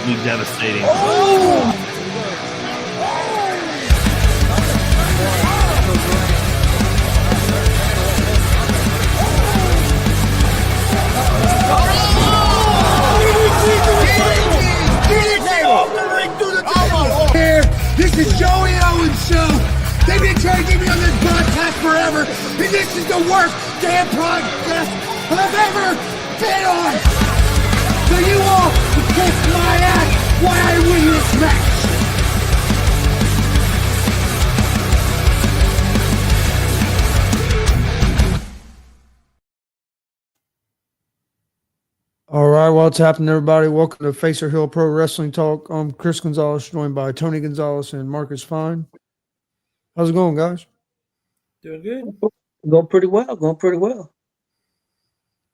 absolutely devastating. This is Joey Owens Show. They've been trying to get me on this podcast forever, and this is the worst damn podcast I've ever been on. So you all can kiss my ass while I win this match. All right, what's happening, everybody? Welcome to Facer Hill Pro Wrestling Talk. I'm Chris Gonzalez, joined by Tony Gonzalez and Marcus Fine. How's it going, guys? Doing good. Going pretty well.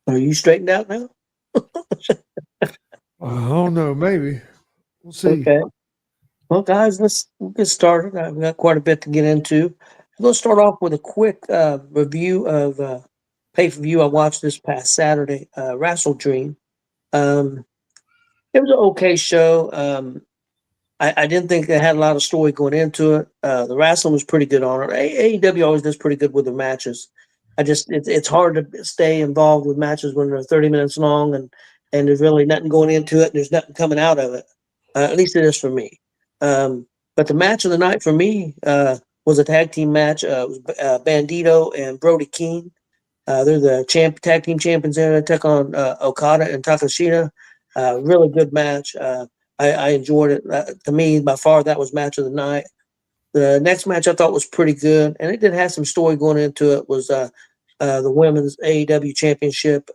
Are you straightened out now? I don't know, maybe. We'll see. Okay. Well, guys, let's get started. I've got quite a bit to get into. Let's start off with a quick review of pay-per-view I watched this past Saturday, Wrestle Dream. It was an okay show. I didn't think they had a lot of story going into it. The wrestling was pretty good on it. AEW always does pretty good with their matches. It's hard to stay involved with matches when they're 30 minutes long and there's really nothing going into it and there's nothing coming out of it. At least it is for me. But the match of the night for me was a tag team match. It was Bandito and Brody King. They're the tag team champions there. They took on Okada and Takashita. Really good match. I enjoyed it. To me, by far, that was match of the night. The next match I thought was pretty good, and it did have some story going into it, was the women's AEW championship.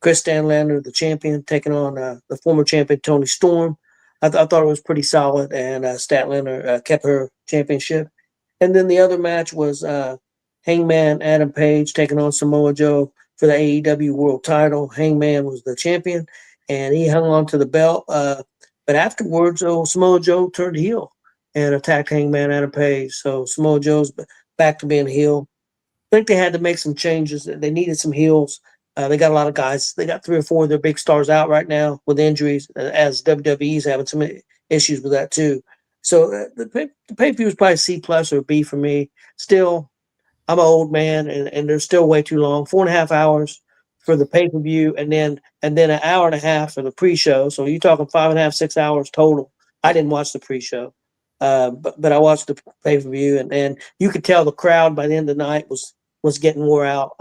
Chris Stanlander, the champion, taking on the former champion, Toni Storm. I thought it was pretty solid, and Statlander kept her championship. And then the other match was Hangman Adam Page taking on Samoa Joe for the AEW World Title. Hangman was the champion, and he hung on to the belt. But afterwards, Samoa Joe turned heel and attacked Hangman Adam Page. So Samoa Joe's back to being a heel. I think they had to make some changes. They needed some heels. They got a lot of guys. They got 3 or 4 of their big stars out right now with injuries, as WWE's having some issues with that too. So the pay-per-view was probably C+ or B for me. Still, I'm an old man, and they're still way too long. 4.5 hours for the pay-per-view, and then an hour and a half for the pre-show. So you're talking 5.5, 6 hours total. I didn't watch the pre-show, but I watched the pay-per-view, and you could tell the crowd by the end of the night was getting wore out.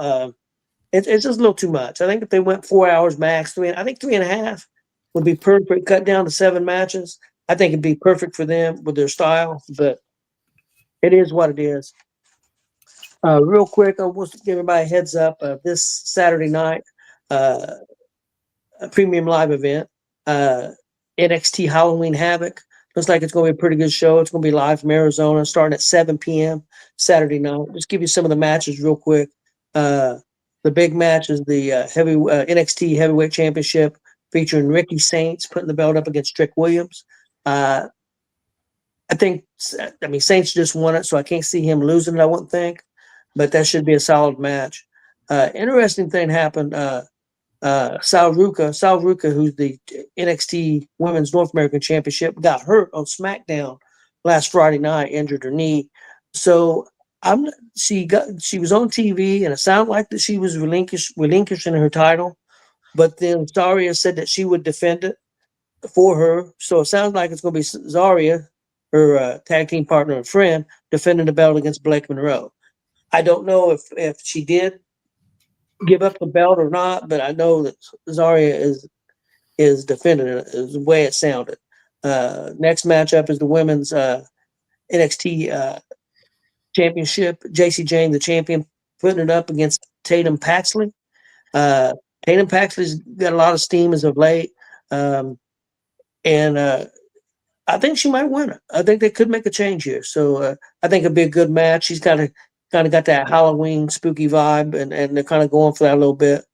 It's just a little too much. I think if they went 4 hours max, I think 3.5 would be perfect. Cut down to 7 matches. I think it'd be perfect for them with their style, but it is what it is. Real quick, I want to give everybody a heads up. This Saturday night, a premium live event, NXT Halloween Havoc. Looks like it's going to be a pretty good show. It's going to be live from Arizona, starting at 7 p.m. Saturday night. Just give you some of the matches real quick. The big match is the NXT Heavyweight Championship, featuring Ricky Saints putting the belt up against Trick Williams. Saints just won it, so I can't see him losing it, I wouldn't think. But that should be a solid match. Interesting thing happened. Sal Ruka, who's the NXT Women's North American Championship, got hurt on SmackDown last Friday night, injured her knee. So she was on TV, and it sounded like that she was relinquishing her title. But then Zarya said that she would defend it for her. So it sounds like it's going to be Zarya, her tag team partner and friend, defending the belt against Blake Monroe. I don't know if she did give up the belt or not, but I know that Zarya is defending it, is the way it sounded. Next matchup is the women's NXT championship. Jacy Jayne, the champion, putting it up against Tatum Paxley. Tatum Paxley's got a lot of steam as of late, and I think she might win it. I think they could make a change here. So I think it'd be a good match. She's kind of got that Halloween spooky vibe, and they're kind of going for that a little bit.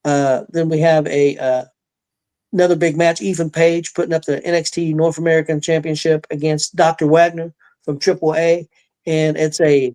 Then we have another big match. Ethan Page putting up the NXT North American Championship against Dr. Wagner from AAA, and it's supposed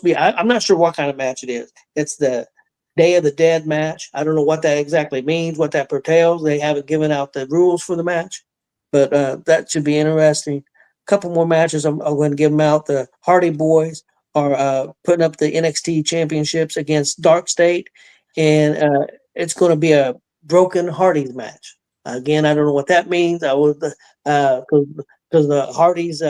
to be. I'm not sure what kind of match it is. It's the Day of the Dead match. I don't know what that exactly means, what that pertains. They haven't given out the rules for the match, but that should be interesting. A couple more matches. I'm going to give them out. The Hardy Boys are putting up the NXT championships against Dark State, and it's going to be a Broken Hardys match. Again, I don't know what that means. I was because the Hardys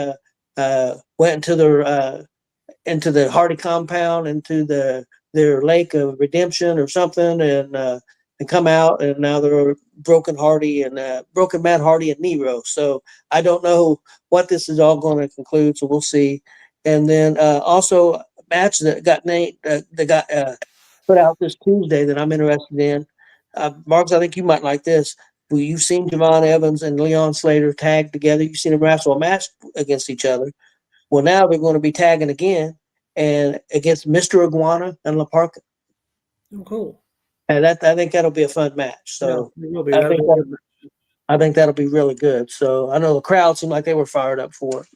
went into the Hardy compound, into their lake of redemption or something, and come out, and now they're Broken Hardy and Broken Matt Hardy and Nero. So I don't know what this is all going to conclude. So we'll see. And then also a match that got named that got put out this Tuesday that I'm interested in. Marks, I think you might like this. Well, you've seen Javon Evans and Leon Slater tag together. You've seen them wrestle a match against each other. Well, now they're going to be tagging again and against Mr. Iguana and La Parca. Oh, cool. And I think that'll be a fun match. So yeah, it will be. I think that'll be really good. So I know the crowd seemed like they were fired up for it.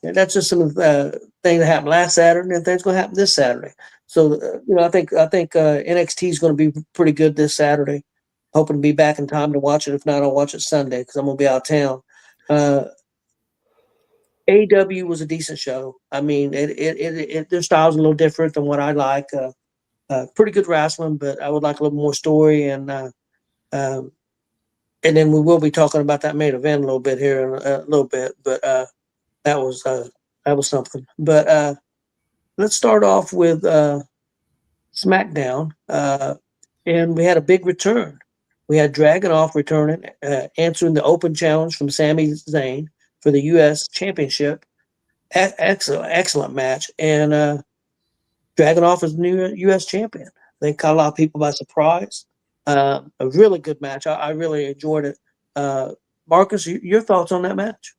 And that's just some thing that happened last Saturday, and things going to happen this Saturday. So I think NXT is going to be pretty good this Saturday. Hoping to be back in time to watch it. If not, I'll watch it Sunday because I'm going to be out of town. AEW was a decent show. I mean, their style's a little different than what I like. Pretty good wrestling, but I would like a little more story. And then we will be talking about that main event a little bit here in a little bit. But that was something. But let's start off with SmackDown, and we had a big return. We had Dragunov returning, answering the open challenge from Sami Zayn for the U.S. Championship. Excellent match. And Dragunov is the new U.S. champion. They caught a lot of people by surprise. A really good match. I really enjoyed it. Marcus, your thoughts on that match?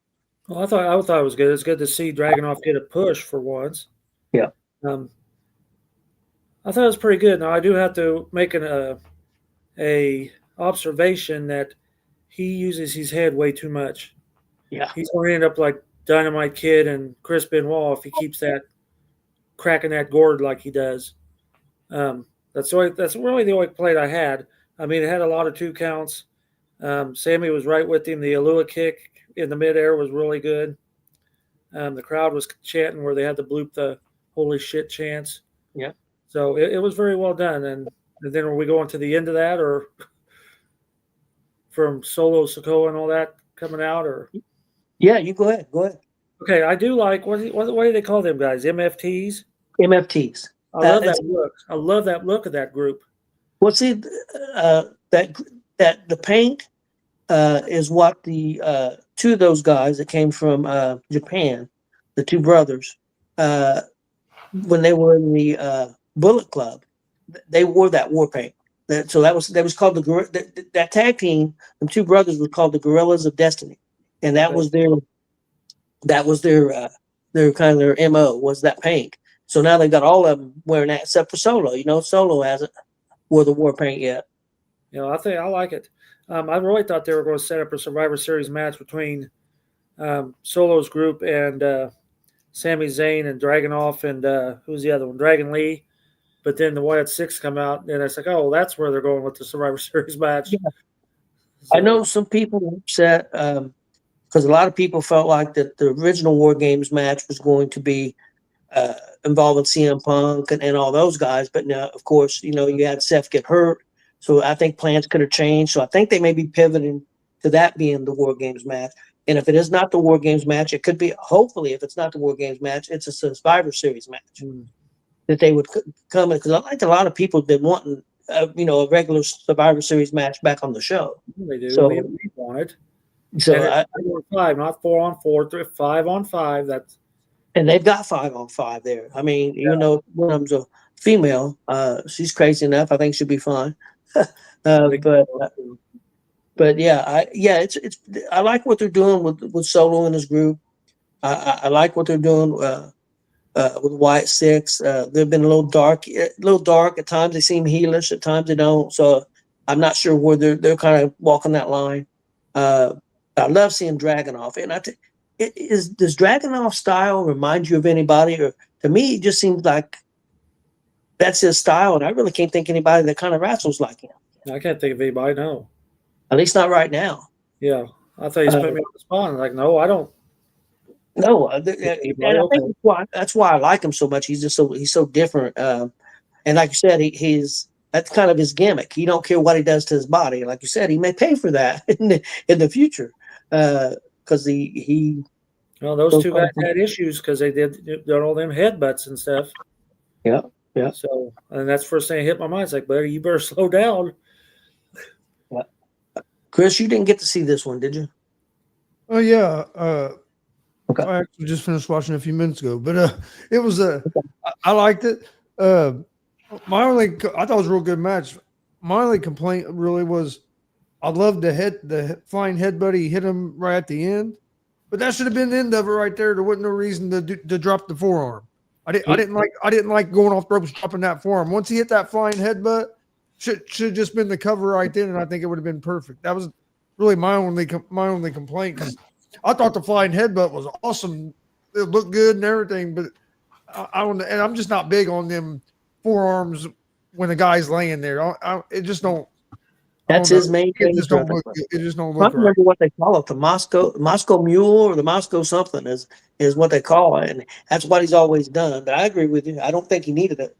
Well, I thought it was good. It's good to see Dragunov get a push for once. Yeah. I thought it was pretty good. Now I do have to make a observation that he uses his head way too much. Yeah. He's going to end up like Dynamite Kid and Chris Benoit if he keeps that cracking that gourd like he does. That's really the only plate I had. I mean, it had a lot of 2 counts. Sammy was right with him. The Alua kick in the midair was really good. The crowd was chanting where they had to bloop the holy shit chants. Yeah. So it was very well done. And then are we going to the end of that, or from Solo Sikoa and all that coming out, or? Yeah, you go ahead. Go ahead. Okay, I do like what do they call them guys? MFTs. MFTs. I love that look. I love that look of that group. Well, see, that the paint is what the 2 of those guys that came from Japan, the 2 brothers, when they were in the Bullet Club, they wore that war paint. So that was called that tag team. The 2 brothers was called the Gorillas of Destiny, and that was their kind of their MO was that paint. So now they got all of them wearing that except for Solo. Solo hasn't wore the war paint yet. I think I like it. I really thought they were going to set up a Survivor Series match between Solo's group and Sami Zayn and Dragunov and who's the other one? Dragon Lee. But then the Wyatt Six come out, and it's like, oh, that's where they're going with the Survivor Series match. Yeah. So, I know some people were upset because a lot of people felt like that the original War Games match was going to be involving CM Punk and all those guys. But now, of course, you had Seth get hurt. So I think plans could have changed. So I think they may be pivoting to that being the War Games match. And if it is not the War Games match, it could be, hopefully, if it's not the War Games match, it's a Survivor Series match. That they would come in, because I think a lot of people have been wanting, a regular Survivor Series match back on the show. They do. So, we wanted. So and 5, not 4-on-4, 5-on-5. And they've got 5-on-5 there. I mean, even though one of them's a female, she's crazy enough. I think she'll be fine. But yeah, I like what they're doing with Solo and his group. I like what they're doing. With Wyatt Six, they've been a little dark at times. They seem heelish, at times they don't. So I'm not sure where they're kind of walking that line. I love seeing Dragunov, and does Dragunov's style remind you of anybody? Or to me, it just seems like that's his style, and I really can't think anybody that kind of wrestles like him. I can't think of anybody. No. At least not right now. Yeah. I thought he's put me on the spot. I'm like, no, I don't. No, and I Okay. think that's why I like him so much. He's so different. And like you said, that's kind of his gimmick. He don't care what he does to his body. Like you said, he may pay for that in the future because he. Well, those two guys had issues because they did all them headbutts and stuff. Yeah. So, and that's the first thing that hit my mind. It's like, buddy, you better slow down. Chris, you didn't get to see this one, did you? Oh yeah. Okay. I actually just finished watching it a few minutes ago, but it was I liked it. I thought it was a real good match. My only complaint really was I loved the flying headbutt. He hit him right at the end, but that should have been the end of it right there. There wasn't no reason to drop the forearm. I didn't like going off the ropes dropping that forearm. Once he hit that flying headbutt, should have just been the cover right then, and I think it would have been perfect. That was really my only complaint because I thought the flying headbutt was awesome. It looked good and everything, but I don't. And I'm just not big on them forearms when the guy's laying there. It just don't. That's his main thing. It just don't look I right. don't remember what they call it. The Moscow Mule or the Moscow something is what they call it, and that's what he's always done. But I agree with you. I don't think he needed it.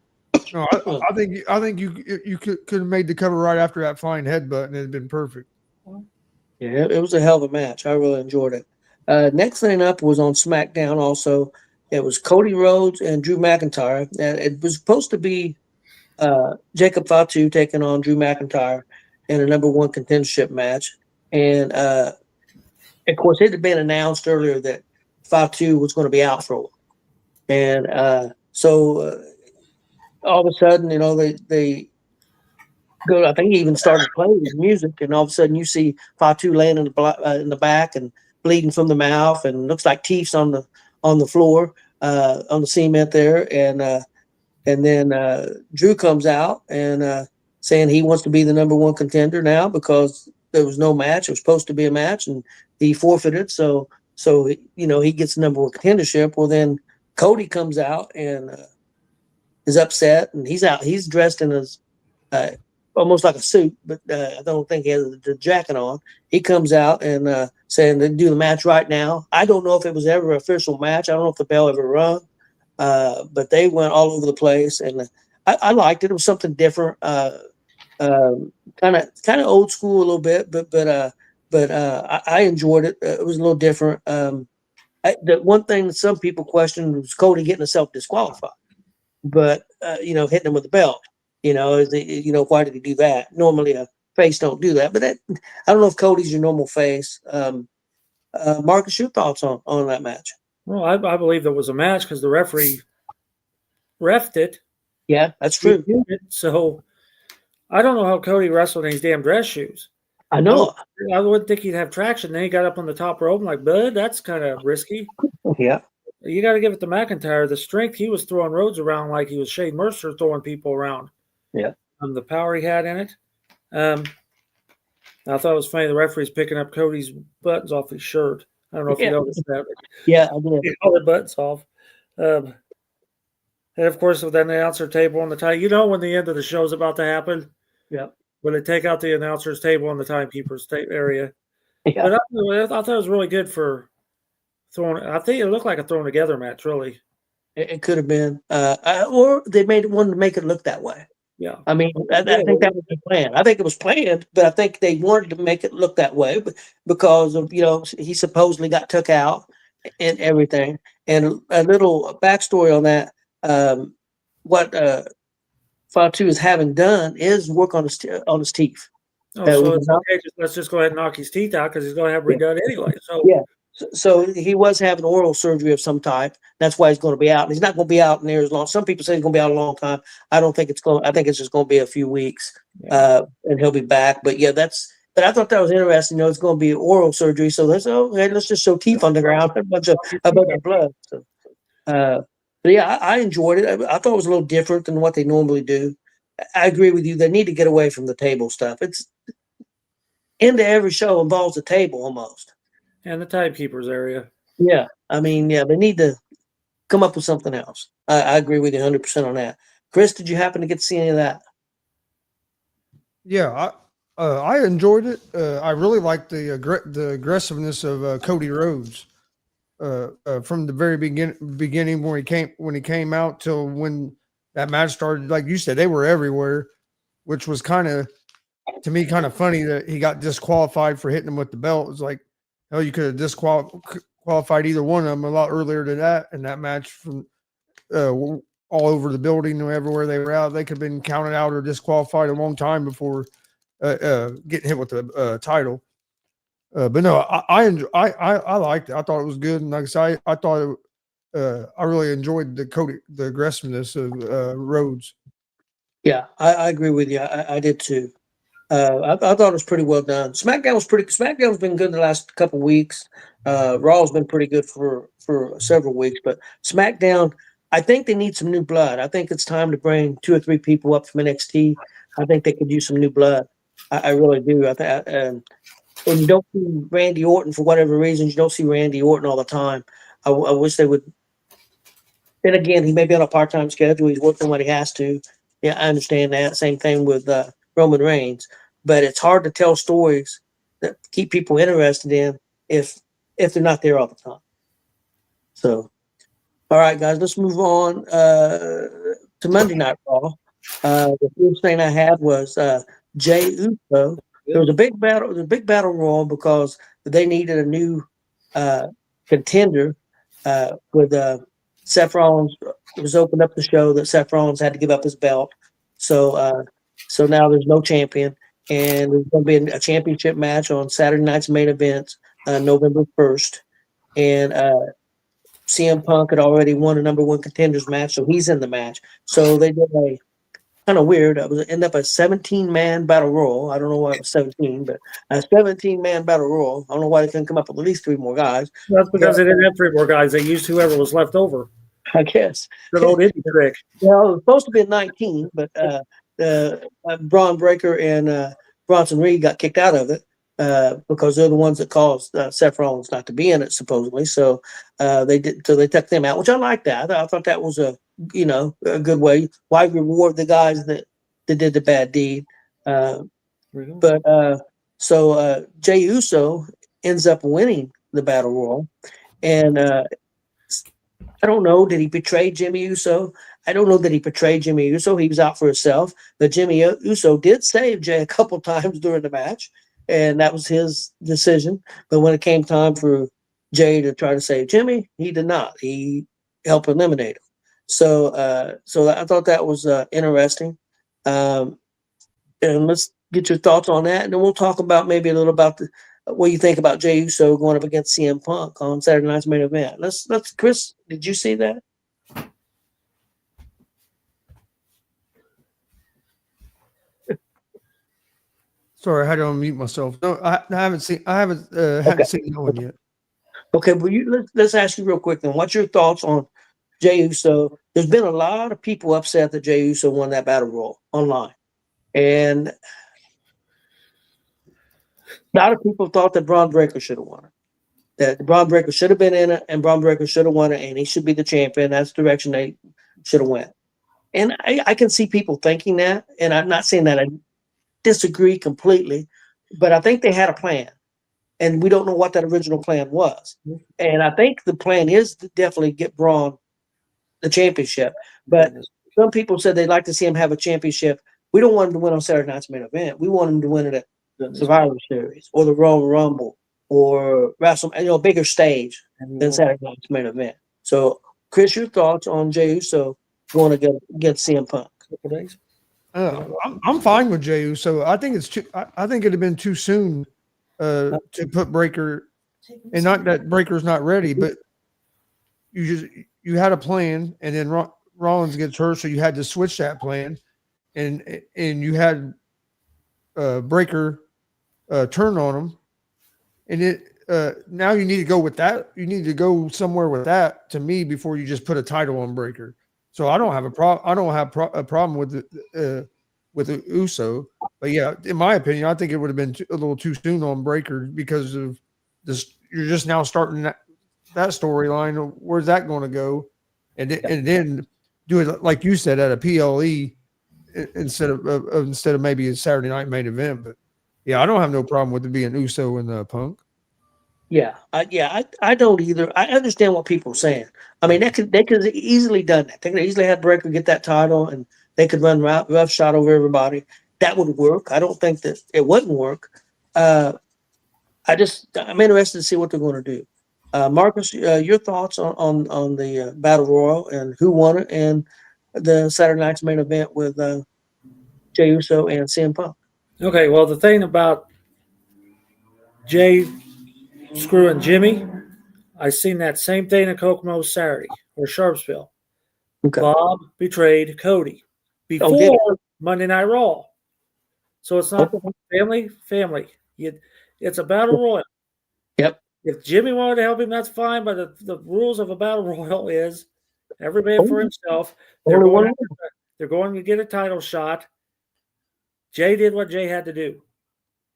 No, I think you could have made the cover right after that flying headbutt, and it'd been perfect. Yeah, it was a hell of a match. I really enjoyed it. Next thing up was on SmackDown. Also, it was Cody Rhodes and Drew McIntyre. It was supposed to be Jacob Fatu taking on Drew McIntyre in a number one contendership match, and of course, it had been announced earlier that Fatu was going to be out for a while, and so all of a sudden, they go. I think he even started playing his music, and all of a sudden, you see Fatu laying in the back and bleeding from the mouth, and looks like teeth's on the floor, on the cement there, and then Drew comes out and saying he wants to be the number one contender now because there was no match. It was supposed to be a match, and he forfeited. So he gets the number one contendership. Well, then Cody comes out and is upset, and he's out. He's dressed in his almost like a suit, but I don't think he has the jacket on. He comes out and saying they do the match right now. I don't know if it was ever an official match. I don't know if the bell ever rung, but they went all over the place, and I liked it. It was something different, kind of old school a little bit, but I enjoyed it. It was a little different. The one thing that some people questioned was Cody getting himself disqualified, but hitting him with the belt. Why did he do that? Normally a face don't do that, but I don't know if Cody's your normal face. Marcus, your thoughts on that match? Well, I believe there was a match because the referee reffed it. Yeah, that's true. So I don't know how Cody wrestled in his damn dress shoes. I know. I wouldn't think he'd have traction. Then he got up on the top rope. I'm like, bud, that's kind of risky. Yeah. You got to give it to McIntyre. The strength, he was throwing Rhodes around like he was Shane Mercer throwing people around. Yeah. The power he had in it. I thought it was funny. The referee's picking up Cody's buttons off his shirt. I don't know if you noticed that. Yeah, I did. He all the buttons off. And of course, with that announcer table on the time, when the end of the show is about to happen. Yeah. When they take out the announcer's table and the timekeeper's area. Yeah. But I thought it was really good for throwing. I think it looked like a thrown together match, really. It could have been, or they wanted to make it look that way. Yeah. I mean, I think that was the plan. I think it was planned, but I think they wanted to make it look that way because of, he supposedly got took out and everything. And a little backstory on that, what Fatu is having done is work on his teeth. Oh, so it's okay. Let's just go ahead and knock his teeth out because he's going to have redone anyway. So yeah. So he was having oral surgery of some type. That's why he's going to be out. And he's not going to be out near as long. Some people say he's going to be out a long time. I don't think it's going. I think it's just going to be a few weeks, and he'll be back. But yeah, But I thought that was interesting. It's going to be oral surgery. So let's just show teeth on the ground, a bunch of blood. So, but yeah, I enjoyed it. I thought it was a little different than what they normally do. I agree with you. They need to get away from the table stuff. It's into every show involves a table almost. And the timekeepers area. Yeah. I mean, they need to come up with something else. I agree with you 100% on that. Chris, did you happen to get to see any of that? Yeah, I enjoyed it. I really liked the aggressiveness of Cody Rhodes from the very beginning when he came out till when that match started. Like you said, they were everywhere, which was kind of to me kind of funny that he got disqualified for hitting him with the belt. It was like, hell, you could have disqualified either one of them a lot earlier than that in that match from all over the building and everywhere they were out. They could have been counted out or disqualified a long time before getting hit with the title. But no, I liked it. I thought it was good, and like I said, I thought I really enjoyed the aggressiveness of Rhodes. Yeah, I agree with you. I did too. I thought it was pretty well done. SmackDown's been good the last couple weeks. Raw's been pretty good for several weeks, but SmackDown, I think they need some new blood. I think it's time to bring 2 or 3 people up from NXT. I think they could use some new blood. I really do. And you don't see Randy Orton for whatever reasons. You don't see Randy Orton all the time. I wish they would. Then again, he may be on a part-time schedule. He's working when he has to. Yeah, I understand that. Same thing with Roman Reigns. But it's hard to tell stories that keep people interested in if they're not there all the time. So, all right, guys, let's move on to Monday Night Raw. The first thing I had was Jey Uso. There was a big battle. There was a big battle royal because they needed a new contender with Seth Rollins. It was opened up the show that Seth Rollins had to give up his belt. So now there's no champion, and there's going to be a championship match on Saturday night's main event, November 1st. And CM Punk had already won a number 1 contenders match, so he's in the match. So they did a kind of weird. It was end up a 17-man battle royal. I don't know why it was 17, but a 17-man battle royal. I don't know why they couldn't come up with at least 3 more guys. That's because they didn't have 3 more guys. They used whoever was left over. I guess. Good old indie trick. Well, it was supposed to be a 19, but Braun Breaker and Bronson Reed got kicked out of it because they're the ones that caused Seth Rollins not to be in it, supposedly. So they took them out, which I like that. I thought that was a good way. Why reward the guys that did the bad deed? So Jey Uso ends up winning the battle royal, and I don't know. Did he betray Jimmy Uso? I don't know that he betrayed Jimmy Uso. He was out for himself. But Jimmy Uso did save Jey a couple times during the match, and that was his decision. But when it came time for Jey to try to save Jimmy, he did not. He helped eliminate him. So I thought that was interesting. And let's get your thoughts on that, and then we'll talk about maybe a little about what you think about Jey Uso going up against CM Punk on Saturday night's main event. Let's Chris, did you see that? Sorry, I had to unmute myself. No, I haven't seen that one yet. Okay, well, let's ask you real quick then. What's your thoughts on Jey Uso? There's been a lot of people upset that Jey Uso won that battle royal online, and a lot of people thought that Braun Breaker should have won it. That Braun Breaker should have been in it, and Braun Breaker should have won it, and he should be the champion. That's the direction they should have went. And I can see people thinking that, and I'm not saying that I disagree completely, but I think they had a plan, and we don't know what that original plan was. And I think the plan is to definitely get Braun the championship. But some people said they'd like to see him have a championship. We don't want him to win on Saturday night's main event. We want him to win it at Survivor Series or the Royal Rumble or WrestleMania, a bigger stage than Saturday night's main event. So, Chris, your thoughts on Jey Uso going against CM Punk? I'm fine with Jey Uso. I think I think it'd have been too soon to put Breaker, and not that Breaker's not ready, but you had a plan, and then Rollins gets hurt, so you had to switch that plan, and you had Breaker turn on him, and now you need to go with that. You need to go somewhere with that, to me, before you just put a title on Breaker. So I don't have a problem with the Uso, but yeah, in my opinion, I think it would have been a little too soon on Breaker because of this. You're just now starting that storyline. Where's that going to go? And then do it like you said at a PLE instead of maybe a Saturday night main event. But yeah, I don't have no problem with it being Uso and Punk. I don't either. I understand what people are saying. I mean, they could easily done that. They could easily had Breaker get that title, and they could run rough shot over everybody. That would work. I don't think that it wouldn't work. I'm interested to see what they're going to do. Marcus, your thoughts on the Battle Royal and who won it, and the Saturday night's main event with Jey Uso and CM Punk. Okay, well, the thing about Jay screwing Jimmy, I seen that same thing in Kokomo Saturday or Sharpsville. Okay. Bob betrayed Cody before Monday Night Raw. So it's not family. It's a battle royal. Yep. If Jimmy wanted to help him, that's fine. But the rules of a battle royal is every man for himself. They're going to get a title shot. Jay did what Jay had to do.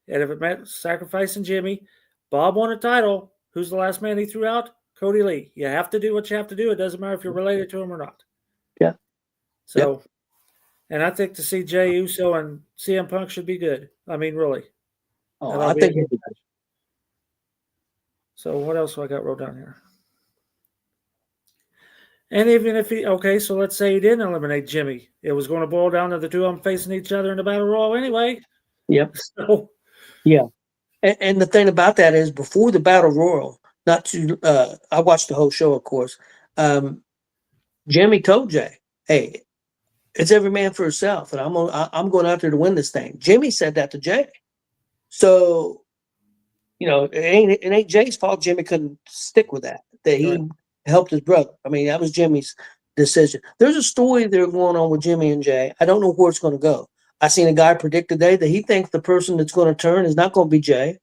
And if it meant sacrificing Jimmy, Bob won a title. Who's the last man he threw out? Cody Lee. You have to do what you have to do. It doesn't matter if you're related to him or not. Yeah. So, and I think to see Jey Uso and CM Punk should be good. I mean, really. Oh, I think. So what else do I got wrote down here? And even if so let's say he didn't eliminate Jimmy. It was going to boil down to the two of them facing each other in the Battle Royal anyway. Yep. So, yeah. And the thing about that is before the Battle Royal, I watched the whole show, of course. Jimmy told Jay, hey, it's every man for himself, and I'm going out there to win this thing. Jimmy said that to Jay. So, it ain't Jay's fault Jimmy couldn't stick with that he helped his brother. I mean, that was Jimmy's decision. There's a story there going on with Jimmy and Jay. I don't know where it's going to go. I seen a guy predict today that he thinks the person that's going to turn is not going to be Jay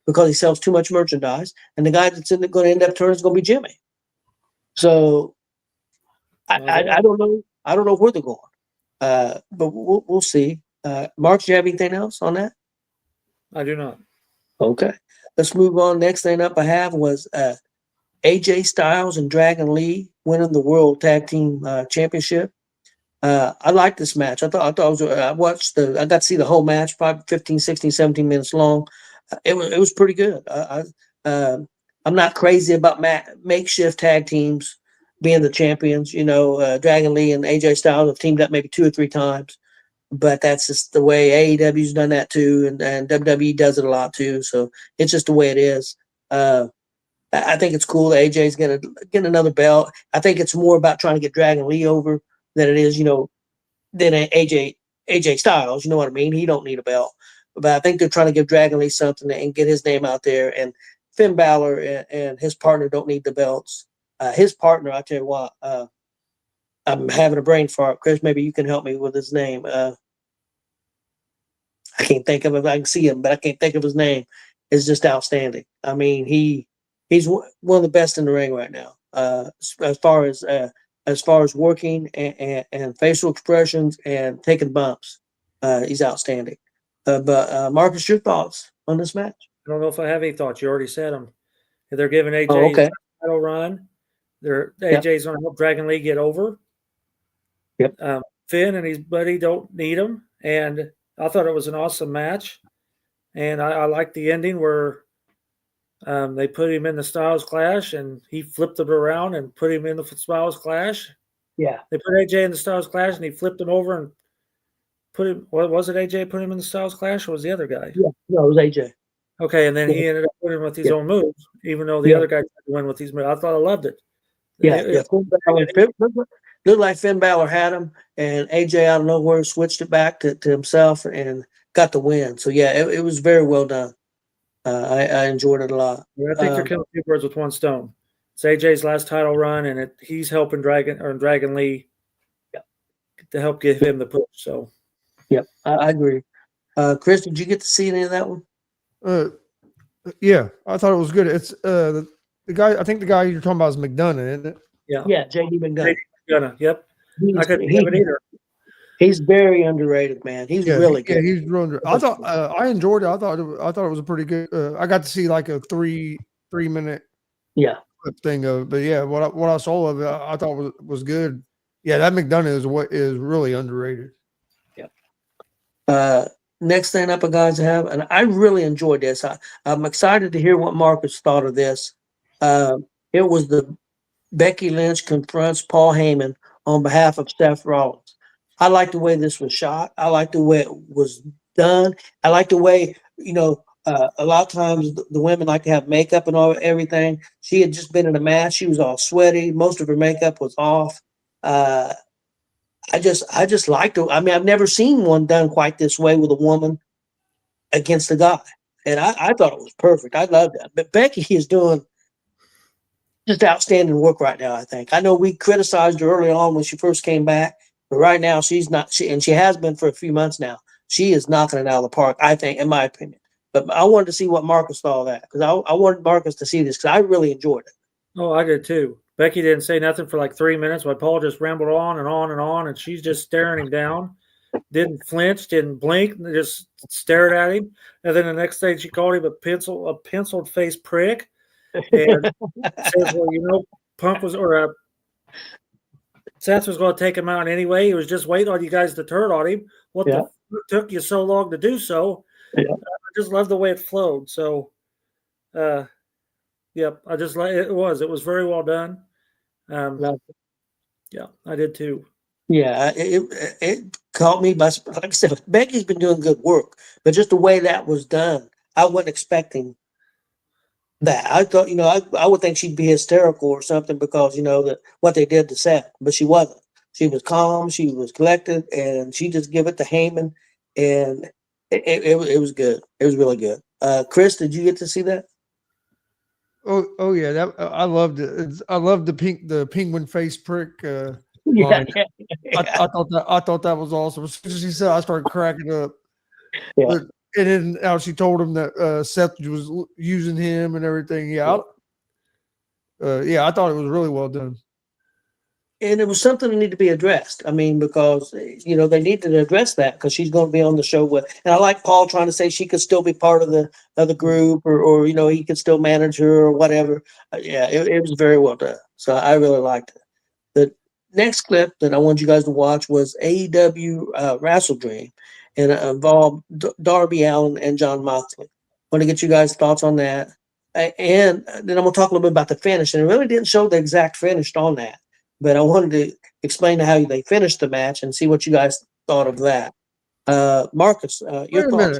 because he sells too much merchandise, and the guy that's going to end up turning is going to be Jimmy. So I don't know. I don't know where they're going, but we'll see. Mark, do you have anything else on that? I do not. Okay, let's move on. Next thing up I have was AJ Styles and Dragon Lee winning the World Tag Team Championship. I liked this match. I thought it was. I got to see the whole match, probably 15, 16, 17 minutes long. It was pretty good. I'm not crazy about makeshift tag teams being the champions. Dragon Lee and AJ Styles have teamed up maybe 2 or 3 times, but that's just the way AEW's done that too, and WWE does it a lot too. So it's just the way it is. I think it's cool that AJ's going to get another belt. I think it's more about trying to get Dragon Lee over than it is, than AJ Styles. You know what I mean? He don't need a belt. But I think they're trying to give Dragon Lee something and get his name out there. And Finn Balor and his partner don't need the belts. His partner, I tell you what, I'm having a brain fart. Chris, maybe you can help me with his name. I can't think of him. I can see him, but I can't think of his name. It's just outstanding. I mean, he's one of the best in the ring right now. As far as working and facial expressions and taking bumps, he's outstanding. But Marcus, your thoughts on this match? I don't know if I have any thoughts. You already said them. They're giving AJ a title run. AJ's going to help Dragon Lee get over. Yep. Finn and his buddy don't need him, and I thought it was an awesome match. And I like the ending where they put him in the Styles Clash, and he flipped it around and put him in the Styles Clash. Yeah. They put AJ in the Styles Clash, and he flipped him over and put him. What was it? AJ put him in the Styles Clash, or was the other guy? Yeah, no, it was AJ. Okay, and then he ended up putting him with his own moves, even though the other guy tried to win with these moves. I thought I loved it. Looked like Finn Balor had him, and AJ out of nowhere switched it back to himself and got the win. So it was very well done. I enjoyed it a lot. I think they're killing 2 birds with one stone. It's AJ's last title run, and he's helping Dragon Lee to help give him the push. So, I agree. Chris, did you get to see any of that one? Yeah, I thought it was good. It's the guy. I think the guy you're talking about is McDonough, isn't it? Yeah, JD McDonough. Yep. I couldn't have it either. He's very underrated, man. He's really good. Yeah, he's really. I thought I enjoyed it. I thought it was a pretty good. I got to see like a 3-minute clip thing of it. But yeah, what I saw of it, I thought was good. Yeah, that McDonough is what is really underrated. Next thing up, guys, have, and I really enjoyed this. I'm excited to hear what Marcus thought of this. It was the Becky Lynch confronts Paul Heyman on behalf of Seth Rollins. I like the way this was shot. I like the way it was done. I like the way, a lot of times the women like to have makeup and everything. She had just been in a match. She was all sweaty. Most of her makeup was off. I just liked it. I mean, I've never seen one done quite this way with a woman against a guy. And I thought it was perfect. I loved it. But Becky is doing just outstanding work right now, I think. I know we criticized her early on when she first came back, but right now she's not, and she has been for a few months now. She is knocking it out of the park, I think, in my opinion. But I wanted to see what Marcus thought of that, because I wanted Marcus to see this, because I really enjoyed it. Oh, I did too. Becky didn't say nothing for like 3 minutes while Paul just rambled on and on and on, and she's just staring him down. Didn't flinch, didn't blink, just stared at him. And then the next thing she called him a penciled face prick. And says, well, Punk was, or Seth was going to take him out anyway. He was just waiting on you guys to turn on him. What the fuck took you so long to do so? Yeah. I just love the way it flowed. So, yep, I just like it was. It was very well done. Yeah, I did too. Yeah, it caught me by, like I said, Becky's been doing good work, but just the way that was done, I wasn't expecting that. I thought, I would think she'd be hysterical or something because, that what they did to Seth, but she wasn't. She was calm, she was collected, and she just give it to Heyman, and it was good. It was really good. Chris, did you get to see that? Oh yeah, that I loved it. I loved the penguin face prick. Yeah. I thought that was awesome. As soon as she said, I started cracking up. Yeah. But, and then how she told him that Seth was using him and everything. Yeah, I thought it was really well done. And it was something that needed to be addressed. I mean, because, they needed to address that because she's going to be on the show with. And I like Paul trying to say she could still be part of the group or he could still manage her or whatever. It was very well done. So I really liked it. The next clip that I want you guys to watch was AEW Wrestle Dream, and it involved Darby Allin and John Moxley. Want to get you guys' thoughts on that. And then I'm going to talk a little bit about the finish. And it really didn't show the exact finish on that. But I wanted to explain how they finished the match and see what you guys thought of that. Marcus, your thoughts?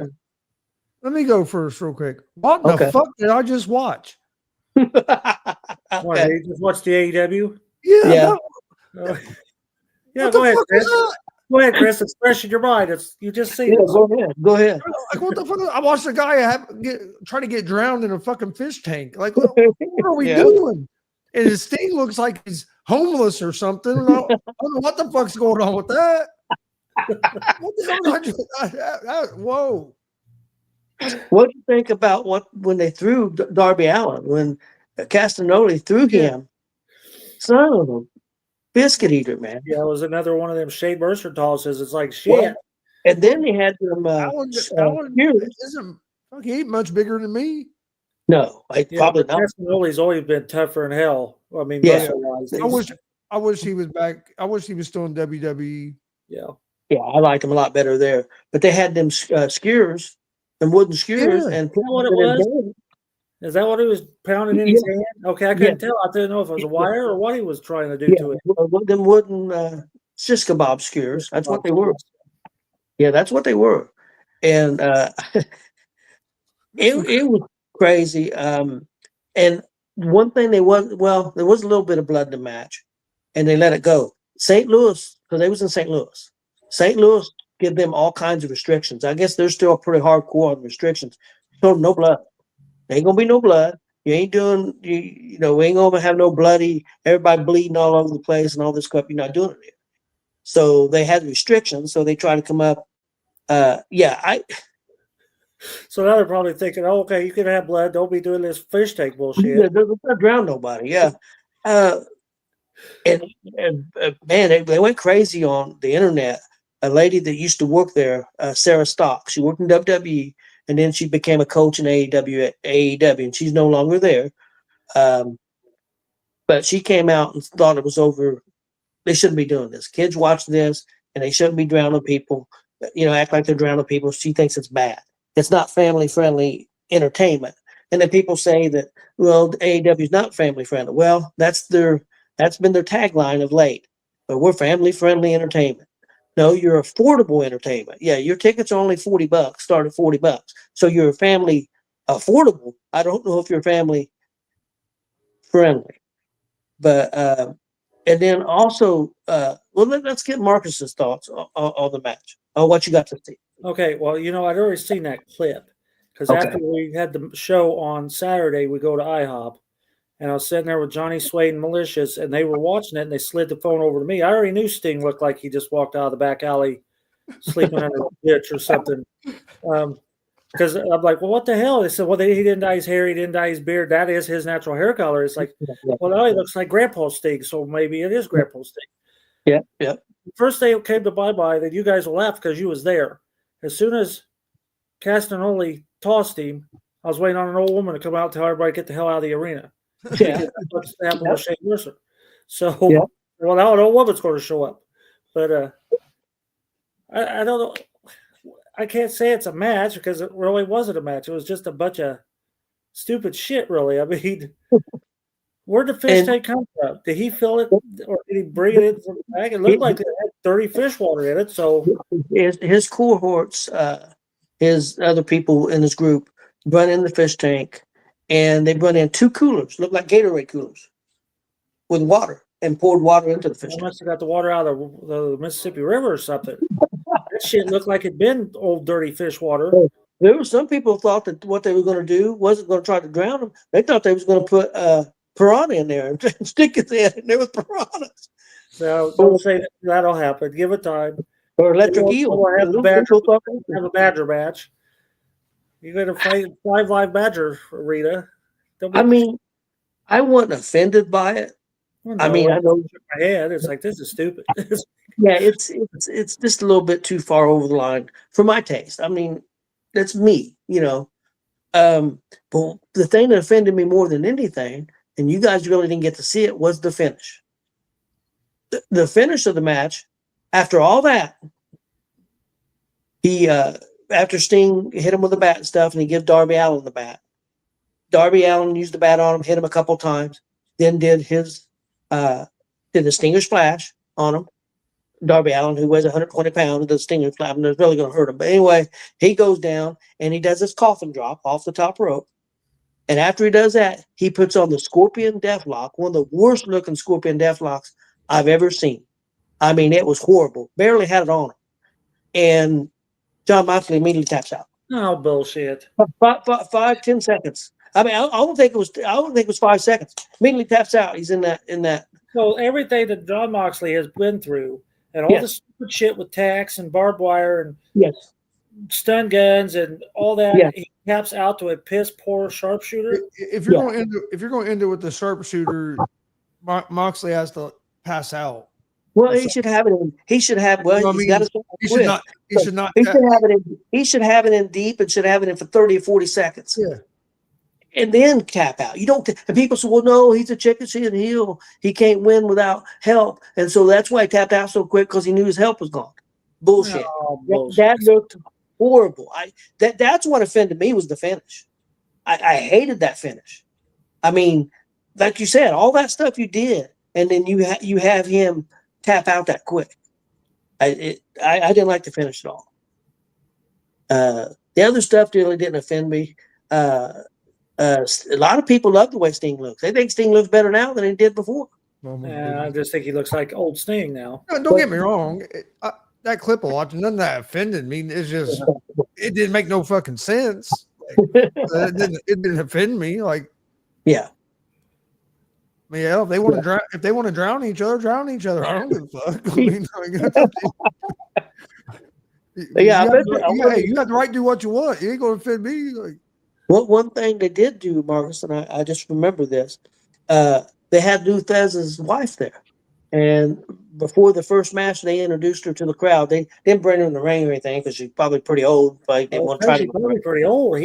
Let me go first real quick. What the fuck did I just watch? What, you just watched the AEW? Yeah. Yeah, go ahead, Chris. Go ahead, Chris. It's fresh in your mind. You just see it. Go ahead. Like, what the fuck? I watched a guy trying to get drowned in a fucking fish tank. Like, what are we doing? And his thing looks like he's homeless or something. I don't know what the fuck's going on with that. What the hell? Whoa. What do you think about when they threw Darby Allin, when Castagnoli threw him? Son of a biscuit eater, man. Yeah, it was another one of them Shane Mercer tosses. It's like shit. Well, and then they had them. Alan isn't fucking ain't much bigger than me. No, probably not. Castagnoli's always been tougher than hell. I mean, I wish he was back. I wish he was still in WWE. Yeah, I liked him a lot better there. But they had them skewers, them wooden skewers, and you know what it was? Is that what he was pounding in his hand? Okay, I couldn't tell. I didn't know if it was a wire or what he was trying to do to it. Them wooden shish kebab skewers. That's what they were. Yeah, that's what they were. And it was crazy. And one thing there was a little bit of blood in the match, and they let it go. St. Louis, because they was in St. Louis. St. Louis give them all kinds of restrictions. I guess they're still pretty hardcore on restrictions. So no blood. There ain't gonna be no blood. You ain't doing we ain't gonna have no bloody, everybody bleeding all over the place and all this crap. You're not doing it. So they had restrictions. So they try to come up. So now they're probably thinking, "Oh, okay, you can have blood. Don't be doing this fish tank bullshit." Yeah, let's not drown nobody. Yeah. And man, they went crazy on the internet. A lady that used to work there, Sarah Stock, she worked in WWE, and then she became a coach in AEW, and she's no longer there. But she came out and thought it was over they shouldn't be doing this. Kids watch this, and they shouldn't be drowning people. Act like they're drowning people. She thinks it's bad. It's not family friendly entertainment. And then people say that, well, AEW is not family friendly. Well, that's been their tagline of late. But we're family friendly entertainment. No, you're affordable entertainment. Yeah, your tickets are only $40, start at $40. So you're family affordable. I don't know if you're family friendly. But and then also, let's get Marcus's thoughts on the match. On what you got to see. Okay, well, I'd already seen that clip because Okay. after we had the show on Saturday, we go to IHOP, and I was sitting there with Johnny Swade and Malicious, and they were watching it, and they slid the phone over to me. I already knew Sting looked like he just walked out of the back alley sleeping under a ditch or something. Because I'm like, well, what the hell? They said, well, he didn't dye his hair, he didn't dye his beard. That is his natural hair color. It's like, well, no, he looks like Grandpa Sting, so maybe it is Grandpa Sting. Yeah. First day it came to bye-bye, that you guys will laugh because you was there. As soon as Castagnoli tossed him, I was waiting on an old woman to come out and tell everybody to get the hell out of the arena. Yeah. That's what happened with Shane Mercer. So, Yeah. well, now an old woman's going to show up. But I don't know. I can't say it's a match because it really wasn't a match. It was just a bunch of stupid shit, really. I mean, where'd the fish tank come from? Did he fill it or did he bring it in from the bag? It looked like it had 30 fish water in it. So his cohorts, his other people in his group run in the fish tank, and they run in 2 coolers, look like Gatorade coolers, with water, and poured water into the fish I tank. must have got the water out of the Mississippi River or something. That shit looked like it'd been old dirty fish water. There were some people who thought that what they were going to do wasn't going to try to drown him. They thought they was going to put piranha in there and stick his head in there with piranhas. So don't say that'll happen. Give it time. Or electric We'll eel. have the badger, have a badger match. You're going to fight 5 live badger, Rita. I mean, I wasn't offended by it. I mean, I know my head. It's like, this is stupid. yeah, it's just a little bit too far over the line for my taste. I mean, that's me, But the thing that offended me more than anything, and you guys really didn't get to see it, was the finish. The finish of the match, after all that, he after Sting hit him with the bat and stuff, and he gave Darby Allin the bat. Darby Allin used the bat on him, hit him a couple times, then did the Stinger Splash on him. Darby Allin, who weighs 120 pounds, does Stinger Splash, and it's really going to hurt him. But anyway, he goes down and he does this coffin drop off the top rope. And after he does that, he puts on the Scorpion Deathlock, one of the worst looking Scorpion Deathlocks I've ever seen. I mean, it was horrible. Barely had it on him. And John Moxley immediately taps out. Oh, bullshit. 5-10 seconds. I mean, I don't think it was 5 seconds. Immediately taps out. He's in that. So everything that John Moxley has been through, and all the stupid shit with tacks and barbed wire and Yes. stun guns and all that, Yeah. he taps out to a piss poor sharpshooter. If you're going to end it with the sharpshooter, Moxley has to pass out. Well, he should have it in. He should have. Well, I he's mean, got to. He should not. He should not. He should have it in. He should have it in deep and should have it in for 30 or 40 seconds. Yeah. And then tap out. You don't. And people say, "Well, no, he's a chicken shit heel. He can't win without help." And so that's why he tapped out so quick, because he knew his help was gone. Bullshit. Oh, bullshit. That looked horrible. That's what offended me, was the finish. I hated that finish. I mean, like you said, all that stuff you did, and then you have him tap out that quick. I didn't like the finish at all. The other stuff really didn't offend me. A lot of people love the way Sting looks. They think Sting looks better now than he did before. Yeah, I just think he looks like old Sting now. No, don't get me wrong. That clip of watching, none of that offended me. It's just, it didn't make no fucking sense. Like, it didn't offend me. Like, Yeah. I mean, yeah, if they want to drown each other, drown each other. I don't give a fuck. I mean, Yeah, you got the right to do what you want. You ain't gonna offend me. Like, One thing they did do, Marcus, and I just remember this. They had Lou Thesz's wife there, and before the first match, they introduced her to the crowd. They didn't bring her in the ring or anything because she's probably pretty old. But they didn't want to try He's probably pretty old.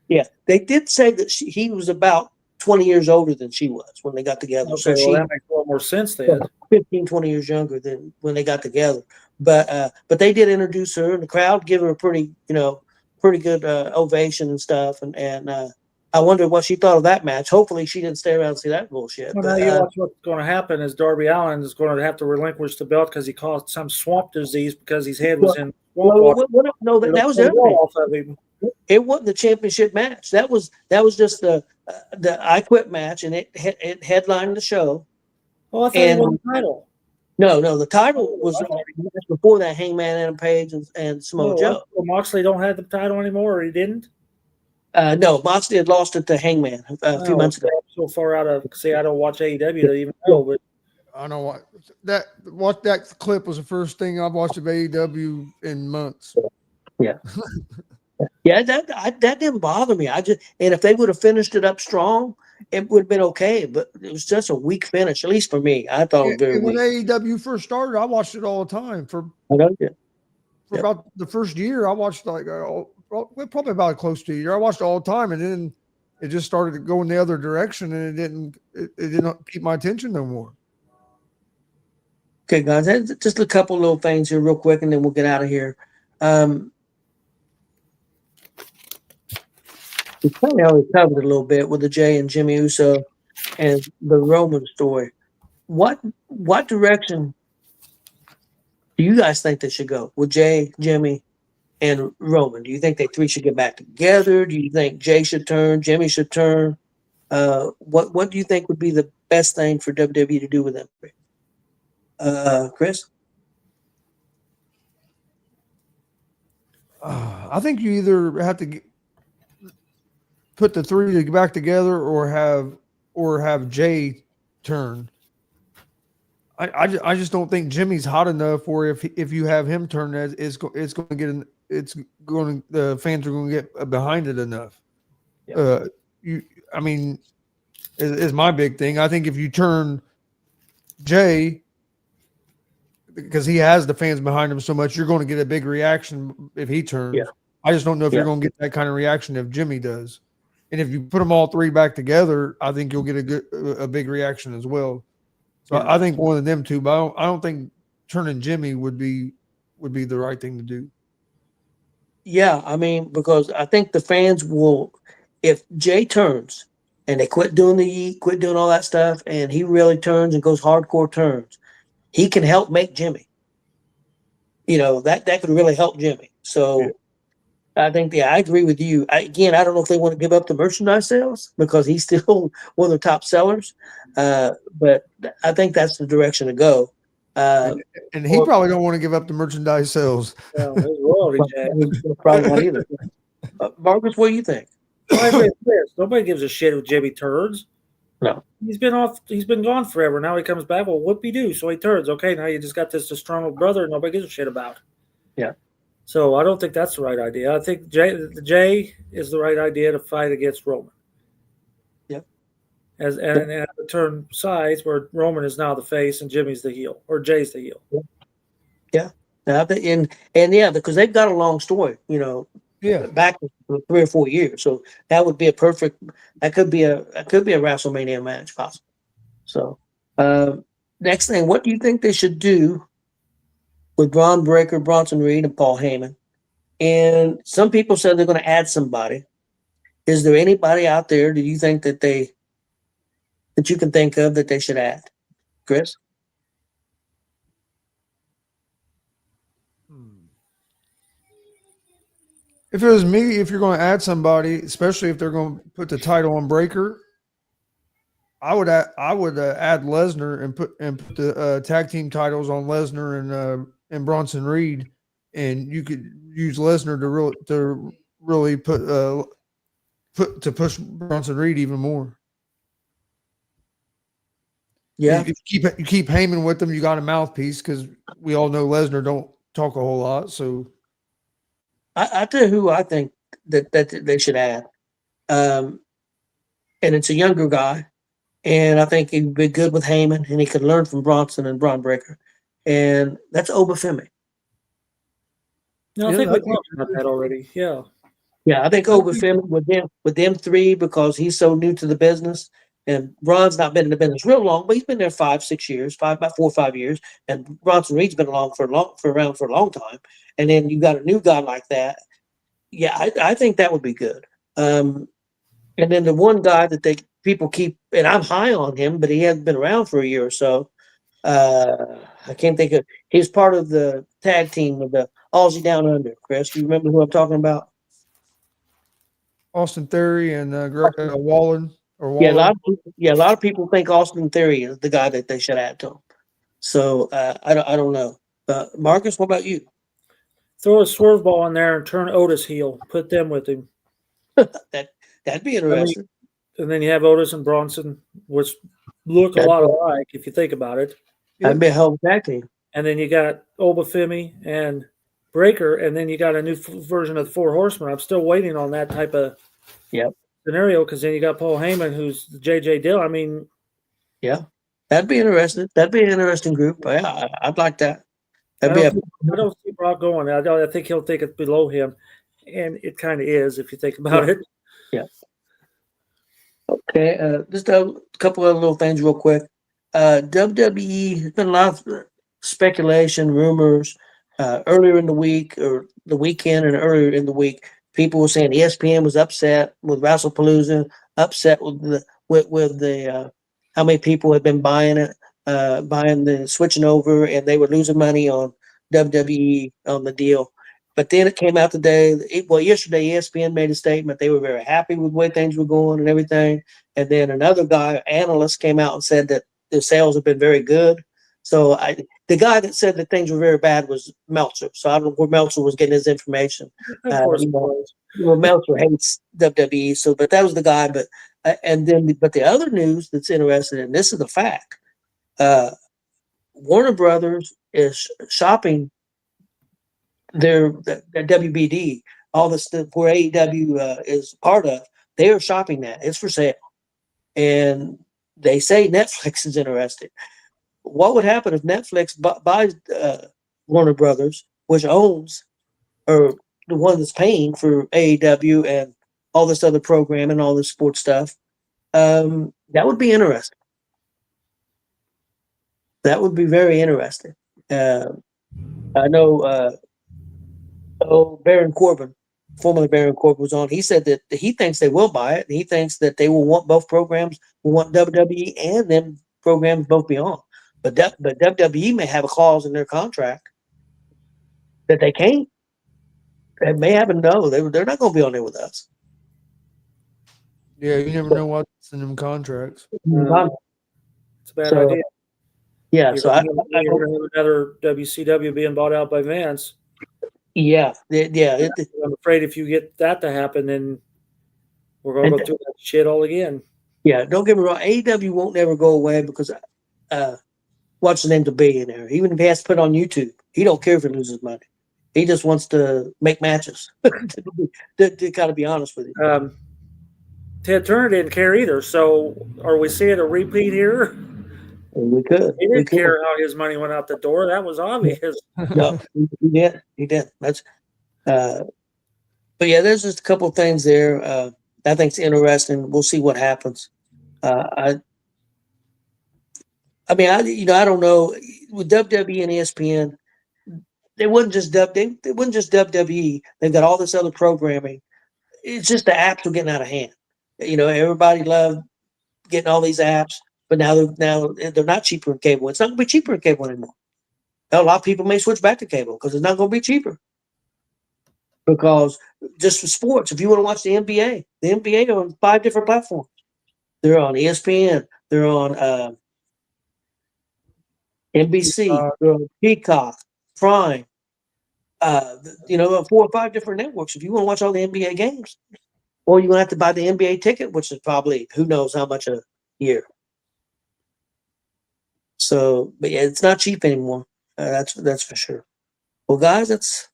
Yeah, they did say that he was about 20 years older than she was when they got together. Okay, So well, that makes a little more sense then. 15, 20 years younger than when they got together. But they did introduce her, and the crowd gave her a pretty good ovation and stuff. And I wonder what she thought of that match. Hopefully, she didn't stay around and see that bullshit. Well, But, now you watch what's going to happen is Darby Allin is going to have to relinquish the belt because he caused some swamp disease because his head was in swamp water. no, that was the other thing. Off of him. It wasn't the championship match. That was just the I Quit match, and it headlined the show. Oh, I thought And- he won the title. No, the title was before that. Hangman Adam Page and Samoa Joe. Well, Moxley don't have the title anymore, or he didn't? No, Moxley had lost it to Hangman a few months ago. I'm so far out of see, I don't watch AEW to even know, but I know what that clip was the first thing I've watched of AEW in months. Yeah, that didn't bother me. And if they would have finished it up strong, it would have been okay. But it was just a weak finish, at least for me. I thought it was very When weak. AEW first started, I watched it all the time for Yep. about the first year. I watched probably about close to a year. I watched it all the time, and then it just started to go in the other direction, and it didn't keep my attention no more. Okay, guys, just a couple little things here, real quick, and then we'll get out of here. We kind of already covered it a little bit with the Jay and Jimmy Uso and the Roman story. What direction do you guys think they should go with Jay, Jimmy, and Roman? Do you think they three should get back together? Do you think Jay should turn, Jimmy should turn? What do you think would be the best thing for WWE to do with them? Chris? I think you either have to put the three back together or have Jay turn. I just don't think Jimmy's hot enough, or if you have him turn, the fans are going to get behind it enough. Yeah. I mean, is my big thing. I think if you turn Jay, because he has the fans behind him so much, you're going to get a big reaction if he turns. Yeah. I just don't know if you're going to get that kind of reaction if Jimmy does. And if you put them all three back together, I think you'll get a big reaction as well. So I think one of them two, but I don't think turning Jimmy would be the right thing to do. Yeah, I mean, because I think the fans will, if Jay turns and they quit doing all that stuff, and he really turns and goes hardcore turns, he can help make Jimmy. That could really help Jimmy. So I think, I agree with you. I don't know if they want to give up the merchandise sales because he's still one of the top sellers. But I think that's the direction to go. And he probably don't want to give up the merchandise sales. his royalty check. Probably not either. Marcus, what do you think? Nobody gives a shit if Jimmy turns. No. He's been gone forever. Now he comes back. Well, whoop-de-doo. So he turns. Okay, now you just got this strong old brother nobody gives a shit about. Yeah. So I don't think that's the right idea. I think Jay is the right idea to fight against Roman. Yep. And to turn sides where Roman is now the face and Jimmy's the heel, or Jay's the heel. Yeah. Because they've got a long story, back for 3 or 4 years. So that would be that could be a WrestleMania match possible. So next thing, what do you think they should do with Braun Breaker, Bronson Reed, and Paul Heyman? And some people said they're going to add somebody. Is there anybody out there, do you think that you can think of that they should add? Chris? If it was me, if you're going to add somebody, especially if they're going to put the title on Breaker, I would add Lesnar and put the tag team titles on Lesnar and Bronson Reed, and you could use Lesnar to really push Bronson Reed even more. Yeah. If you keep Heyman with them, you got a mouthpiece because we all know Lesnar don't talk a whole lot. So I tell you who I think that they should add. And it's a younger guy. And I think he'd be good with Heyman, and he could learn from Bronson and Braun Breaker. And that's Obafemi. No, I think we talked about that already. Yeah. Yeah, I think Obafemi with them three because he's so new to the business, and Ron's not been in the business real long, but he's been there 5, 6 years, about 4 or 5 years, and Bronson Reed's been around for a long time, and then you got a new guy like that. Yeah, I think that would be good. And then the one guy that people keep, and I'm high on him, but he hasn't been around for a year or so. I can't think of. He's part of the tag team of the Aussie Down Under. Chris, do you remember who I'm talking about? Austin Theory and Wallen or Yeah, Waller. a lot of people think Austin Theory is the guy that they should add to him. So I don't know. Marcus, what about you? Throw a swerve ball in there and turn Otis heel. Put them with him. That'd be interesting. And then you have Otis and Bronson, which look a lot alike if you think about it. That'd be a hell of a tag team. And then you got Obafemi and Breaker, and then you got a new version of the Four Horsemen. I'm still waiting on that type of scenario because then you got Paul Heyman, who's the J.J. Dill. I mean, yeah, that'd be interesting. That'd be an interesting group. Yeah, I'd like that. I don't see Brock going. I think he'll think it's below him, and it kind of is if you think about it. Yeah. Okay, just a couple of little things real quick. WWE, there's been a lot of speculation, rumors earlier in the week or the weekend and earlier in the week. People were saying ESPN was upset with WrestlePalooza, upset with the how many people had been buying it, switching over, and they were losing money on WWE on the deal. But then it came out today. Yesterday ESPN made a statement. They were very happy with the way things were going and everything. And then another guy, analyst, came out and said that the sales have been very good. So the guy that said that things were very bad was Meltzer. So I don't know where Meltzer was getting his information. Of course, Meltzer hates WWE. So, but that was the guy. But the other news that's interesting, and this is a fact, Warner Brothers is shopping their WBD, all the stuff where AEW is part of. They are shopping that. It's for sale, and they say Netflix is interested. What would happen if Netflix buys Warner Brothers, which owns or the one that's paying for AEW and all this other program and all this sports stuff? That would be interesting. That would be very interesting. I know Baron Corbin, formerly Baron Corbin, was on. He said that he thinks they will buy it. And he thinks that they will want both programs, will want WWE and them programs both be on. But WWE may have a clause in their contract that they can't. They may have a no. They're not going to be on there with us. Yeah, you never know what's in them contracts. It's a bad idea. Yeah, so I don't have another WCW being bought out by Vance. Yeah. I'm afraid if you get that to happen, then we're going to go through that shit all again. Yeah, don't get me wrong. AEW won't never go away because what's the name's a billionaire. Even if he has to put it on YouTube, he don't care if he loses money. He just wants to make matches. to kind of be honest with you. Ted Turner didn't care either. So are we seeing a repeat here? We could. He didn't care how his money went out the door. That was obvious. No, he did. That's but yeah, there's just a couple of things there. I think it's interesting. We'll see what happens. I don't know. With WWE and ESPN, they wouldn't just WWE. They've got all this other programming. It's just the apps are getting out of hand. Everybody loved getting all these apps, but now they're not cheaper than cable. It's not going to be cheaper than cable anymore. Now, a lot of people may switch back to cable because it's not going to be cheaper. Because just for sports, if you want to watch the NBA are on 5 different platforms. They're on ESPN. They're on NBC. They're on Peacock, Prime. 4 or 5 different networks. If you want to watch all the NBA games, or you're going to have to buy the NBA ticket, which is probably who knows how much a year. So, but yeah, it's not cheap anymore. That's for sure. Well, guys, that's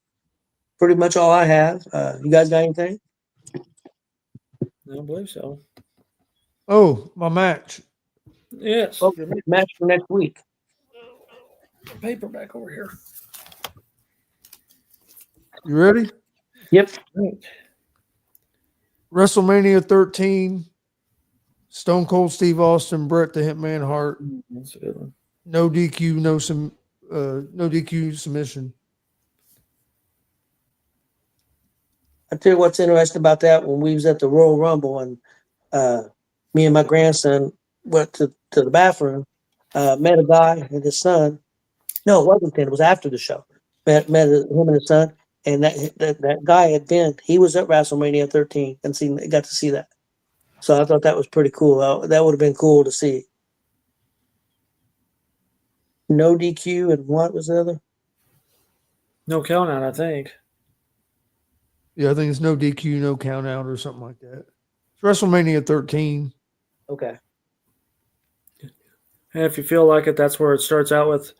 pretty much all I have. You guys got anything? I don't believe so. Oh, my match. Yes. Oh, match for next week. Paperback over here. You ready? Yep. Right. WrestleMania 13, Stone Cold Steve Austin, Bret the Hitman Hart. That's a good one. No DQ, no DQ submission. I tell you what's interesting about that. When we was at the Royal Rumble and me and my grandson went to the bathroom, met a guy and his son. No, it wasn't then. It was after the show. Met him and his son, and that guy had been. He was at WrestleMania 13 and got to see that. So I thought that was pretty cool. That would have been cool to see. No DQ and what was the other? No count out, I think. Yeah, I think it's no DQ, no count out or something like that. It's WrestleMania 13. Okay. And if you feel like it, that's where it starts out with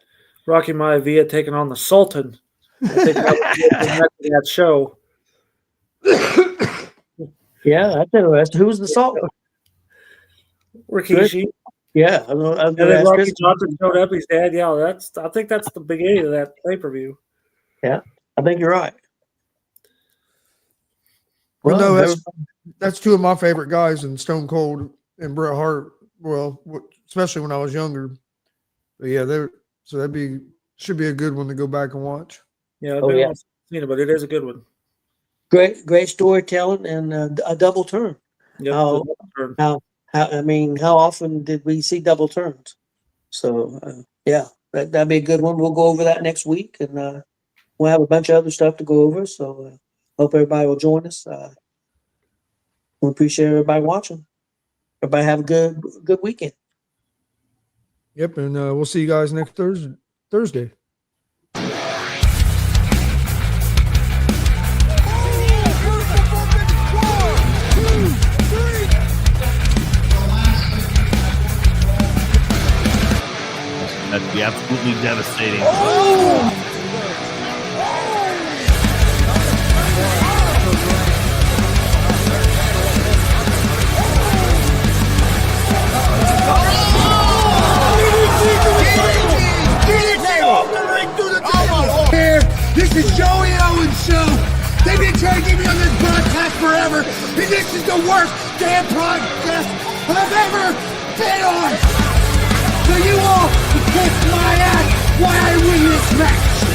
Rocky Maivia taking on the Sultan. I think that was that show. Yeah, that's interesting. Who was the Salt? Rikishi. Yeah, I'm And gonna then ask Rocky Chris. Johnson showed up. His dad, yeah, I think that's the beginning of that pay-per-view. Yeah, I think you're right. Well, no, there- that's two of my favorite guys, in Stone Cold and Bret Hart. Well, especially when I was younger. But yeah, should be a good one to go back and watch. Yeah, I've Oh, been yeah. on Cena, but it is a good one. great storytelling and a double turn. Yep, Oh. How often did we see double turns? So yeah, that'd be a good one. We'll go over that next week, and we'll have a bunch of other stuff to go over. So hope everybody will join us. We appreciate everybody watching. Everybody have a good weekend. Yep, and we'll see you guys next Thursday. That'd be absolutely devastating. Here, this is Joey Owens Show. They've been trying to get me on this broadcast forever, and this is the worst damn broadcast I've ever been on. So you all can kiss my ass while I win this match.